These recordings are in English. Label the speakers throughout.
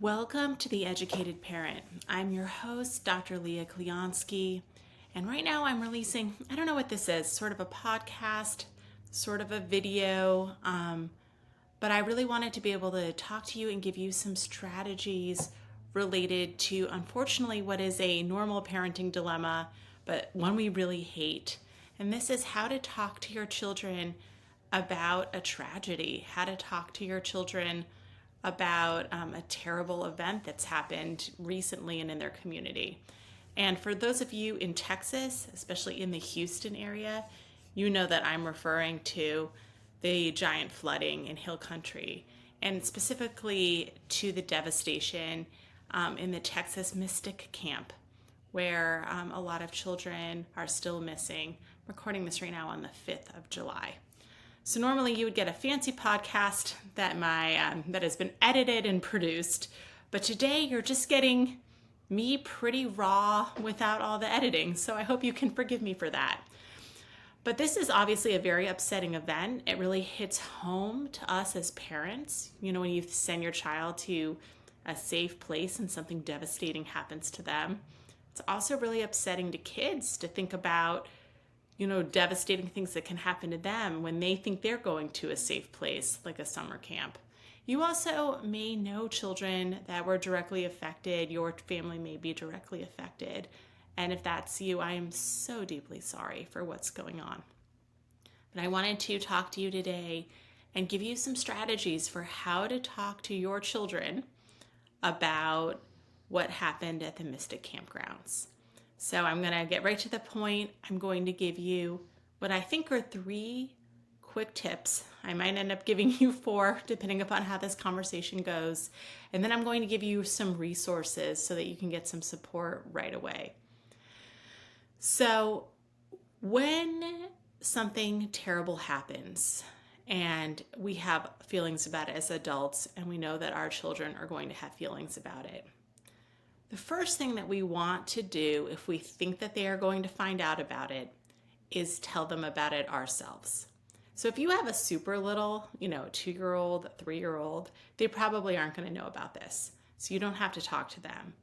Speaker 1: Welcome to The Educated Parent. I'm your host, Dr. Leah Klionsky, and right now I'm releasing, I don't know what this is, sort of a podcast, sort of a video, but I really wanted to be able to talk to you and give you some strategies related to, unfortunately, what is a normal parenting dilemma, but one we really hate. And this is how to talk to your children about a tragedy, how to talk to your children about a terrible event that's happened recently and in their community. And for those of you in Texas, especially in the Houston area, you know that I'm referring to the giant flooding in Hill Country, and specifically to the devastation in the Texas Mystic Camp, where a lot of children are still missing. I'm recording this right now on the 5th of July. So normally you would get a fancy podcast that that has been edited and produced, but today you're just getting me pretty raw without all the editing. So I hope you can forgive me for that. But this is obviously a very upsetting event. It really hits home to us as parents. You know, when you send your child to a safe place and something devastating happens to them. It's also really upsetting to kids to think about devastating things that can happen to them when they think they're going to a safe place like a summer camp. You also may know children that were directly affected. Your family may be directly affected. And if that's you, I am so deeply sorry for what's going on. But I wanted to talk to you today and give you some strategies for how to talk to your children about what happened at the Mystic Campgrounds. So I'm going to get right to the point. I'm going to give you what I think are 3 quick tips. I might end up giving you 4, depending upon how this conversation goes. And then I'm going to give you some resources so that you can get some support right away. So when something terrible happens and we have feelings about it as adults, and we know that our children are going to have feelings about it, the first thing that we want to do if we think that they are going to find out about it is tell them about it ourselves. So if you have a super little, 2-year-old, 3-year-old, they probably aren't going to know about this. So you don't have to talk to them.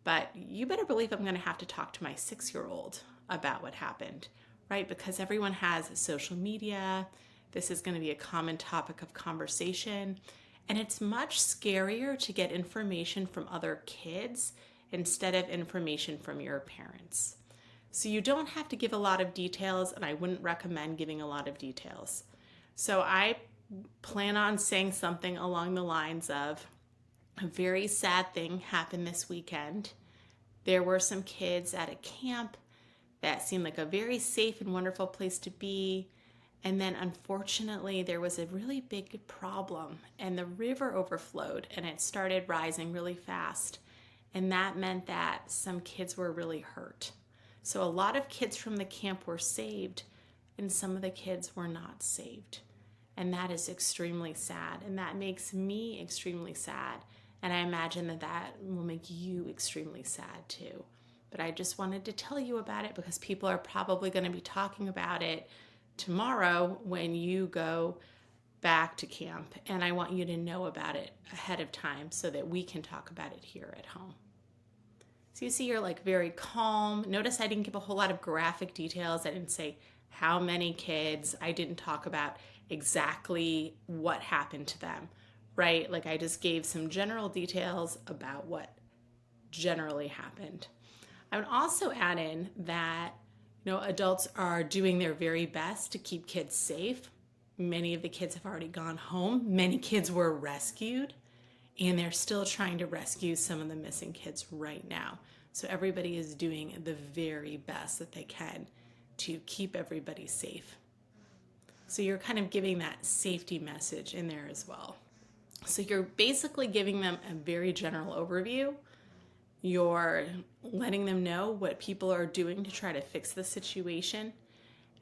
Speaker 1: But you better believe I'm going to have to talk to my 6-year-old about what happened, right? Because everyone has social media. This is going to be a common topic of conversation. And it's much scarier to get information from other kids instead of information from your parents. So you don't have to give a lot of details, and I wouldn't recommend giving a lot of details. So I plan on saying something along the lines of, a very sad thing happened this weekend. There were some kids at a camp that seemed like a very safe and wonderful place to be. And then unfortunately, there was a really big problem, and the river overflowed and it started rising really fast. And that meant that some kids were really hurt. So a lot of kids from the camp were saved, and some of the kids were not saved. And that is extremely sad. And that makes me extremely sad. And I imagine that will make you extremely sad too. But I just wanted to tell you about it because people are probably going to be talking about it tomorrow when you go back to camp, and I want you to know about it ahead of time so that we can talk about it here at home. So you see, you're very calm. Notice I didn't give a whole lot of graphic details. I didn't say how many kids. I didn't talk about exactly what happened to them, right? I just gave some general details about what generally happened. I would also add in that adults are doing their very best to keep kids safe. Many of the kids have already gone home. Many kids were rescued, and they're still trying to rescue some of the missing kids right now. So everybody is doing the very best that they can to keep everybody safe. So you're kind of giving that safety message in there as well. So you're basically giving them a very general overview. You're letting them know what people are doing to try to fix the situation,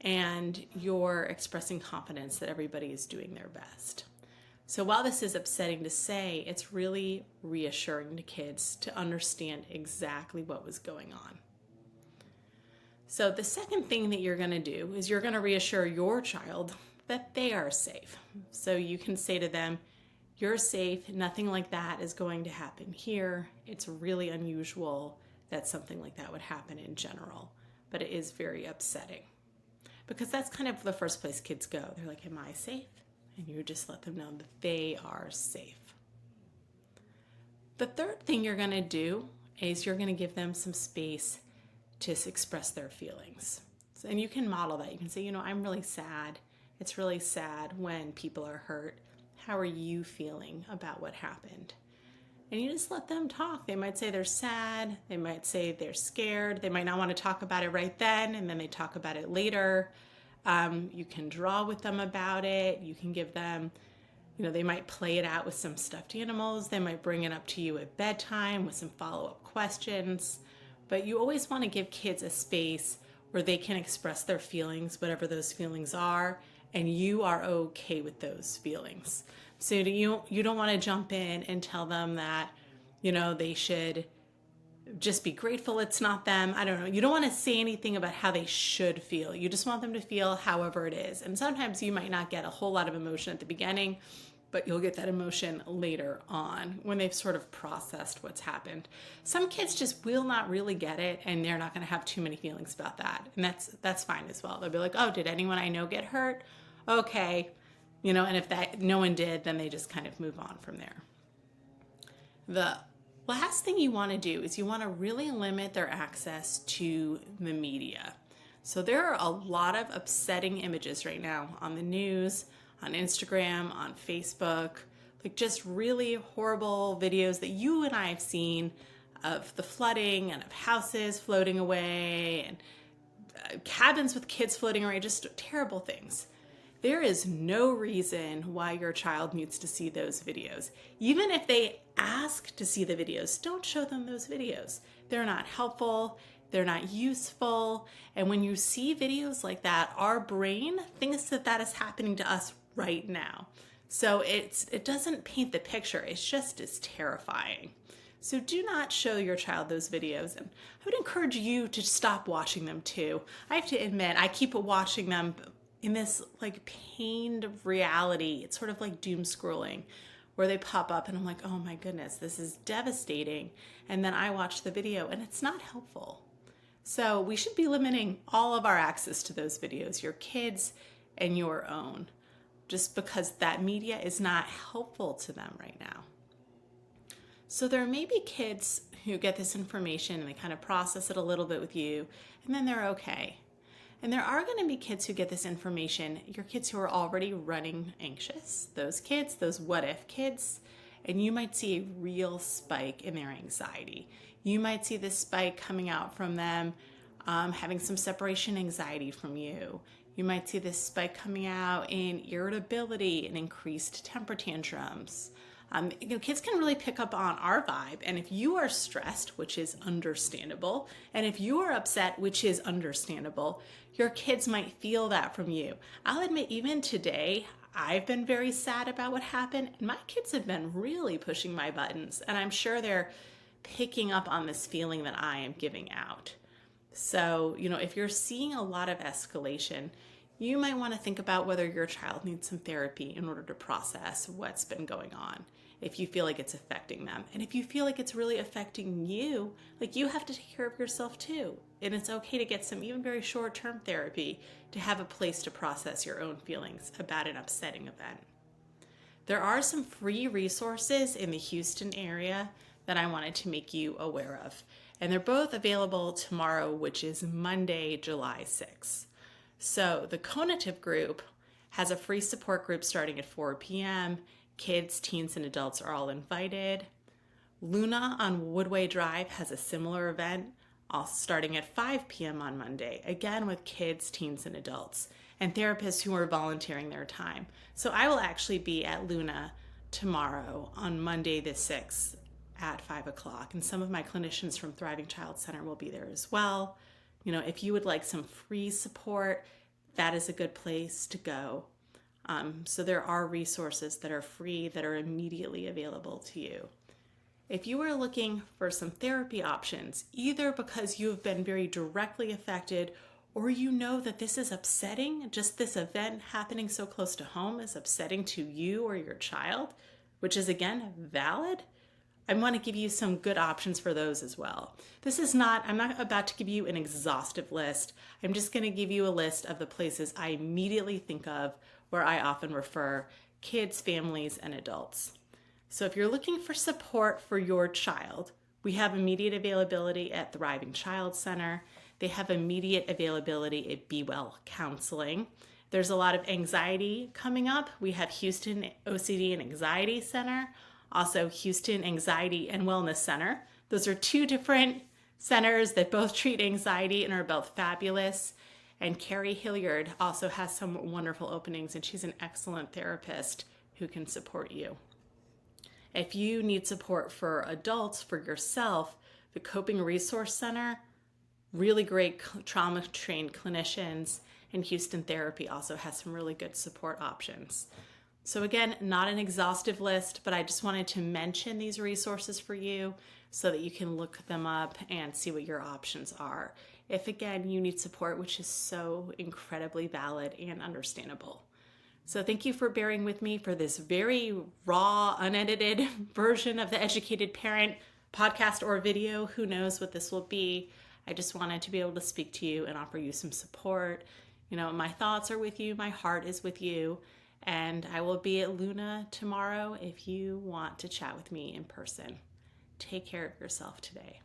Speaker 1: and you're expressing confidence that everybody is doing their best. So while this is upsetting to say, it's really reassuring to kids to understand exactly what was going on. So the second thing that you're going to do is you're going to reassure your child that they are safe. So you can say to them, You're safe. Nothing like that is going to happen here. It's really unusual that something like that would happen in general, but it is very upsetting because that's kind of the first place kids go. They're like, am I safe? And you just let them know that they are safe. The third thing you're going to do is you're going to give them some space to express their feelings. And you can model that. You can say, I'm really sad. It's really sad when people are hurt. How are you feeling about what happened? And you just let them talk. They might say they're sad. They might say they're scared. They might not want to talk about it right then, and then they talk about it later. You can draw with them about it. You can give them, they might play it out with some stuffed animals. They might bring it up to you at bedtime with some follow-up questions. But you always want to give kids a space where they can express their feelings, whatever those feelings are, and you are okay with those feelings. So you don't want to jump in and tell them that, they should just be grateful it's not them. I don't know. You don't want to say anything about how they should feel. You just want them to feel however it is. And sometimes you might not get a whole lot of emotion at the beginning, but you'll get that emotion later on when they've sort of processed what's happened. Some kids just will not really get it, and they're not going to have too many feelings about that. And that's fine as well. They'll be like, oh, did anyone I know get hurt? Okay. And if that no one did, then they just kind of move on from there. The last thing you want to do is you want to really limit their access to the media. So there are a lot of upsetting images right now on the news, on Instagram, on Facebook, like just really horrible videos that you and I have seen of the flooding and of houses floating away and cabins with kids floating away, just terrible things. There is no reason why your child needs to see those videos. Even if they ask to see the videos, don't show them those videos. They're not helpful. They're not useful. And when you see videos like that, our brain thinks that is happening to us right now. So it doesn't paint the picture. It's just as terrifying. So do not show your child those videos. And I would encourage you to stop watching them too. I have to admit, I keep watching them in this like pained reality. It's sort of like doom scrolling where they pop up and I'm like, oh my goodness, this is devastating. And then I watch the video and it's not helpful. So we should be limiting all of our access to those videos, your kids and your own, just because that media is not helpful to them right now. So there may be kids who get this information and they kind of process it a little bit with you and then they're okay. And there are going to be kids who get this information, your kids who are already running anxious, those kids, those what if kids, and you might see a real spike in their anxiety. You might see this spike coming out from them having some separation anxiety from you. You might see this spike coming out in irritability and increased temper tantrums. Kids can really pick up on our vibe. And if you are stressed, which is understandable, and if you are upset, which is understandable, your kids might feel that from you. I'll admit, even today, I've been very sad about what happened, and my kids have been really pushing my buttons, and I'm sure they're picking up on this feeling that I am giving out. So, if you're seeing a lot of escalation, you might want to think about whether your child needs some therapy in order to process what's been going on, if you feel like it's affecting them. And if you feel like it's really affecting you, like you have to take care of yourself too. And it's okay to get some even very short-term therapy to have a place to process your own feelings about an upsetting event. There are some free resources in the Houston area that I wanted to make you aware of. And they're both available tomorrow, which is Monday, July 6th. So the Cognitive group has a free support group starting at 4 p.m. Kids, teens, and adults are all invited. Luna on Woodway Drive has a similar event, all starting at 5 p.m. on Monday, again with kids, teens, and adults, and therapists who are volunteering their time. So I will actually be at Luna tomorrow on Monday the 6th at 5 o'clock, and some of my clinicians from Thriving Child Center will be there as well. If you would like some free support, that is a good place to go. So there are resources that are free that are immediately available to you. If you are looking for some therapy options, either because you have been very directly affected or you know that this is upsetting, just this event happening so close to home is upsetting to you or your child, which is again valid, I want to give you some good options for those as well. I'm not about to give you an exhaustive list. I'm just going to give you a list of the places I immediately think of where I often refer kids, families, and adults. So if you're looking for support for your child, we have immediate availability at Thriving Child Center. They have immediate availability at Be Well Counseling. There's a lot of anxiety coming up. We have Houston OCD and Anxiety Center, also Houston Anxiety and Wellness Center. Those are two different centers that both treat anxiety and are both fabulous. And Carrie Hilliard also has some wonderful openings, and she's an excellent therapist who can support you. If you need support for adults, for yourself, the Coping Resource Center, really great trauma-trained clinicians, and Houston Therapy also has some really good support options. So again, not an exhaustive list, but I just wanted to mention these resources for you so that you can look them up and see what your options are. If again, you need support, which is so incredibly valid and understandable. So thank you for bearing with me for this very raw, unedited version of the Educated Parent podcast or video. Who knows what this will be? I just wanted to be able to speak to you and offer you some support. You know, my thoughts are with you. My heart is with you. And I will be at Luna tomorrow if you want to chat with me in person. Take care of yourself today.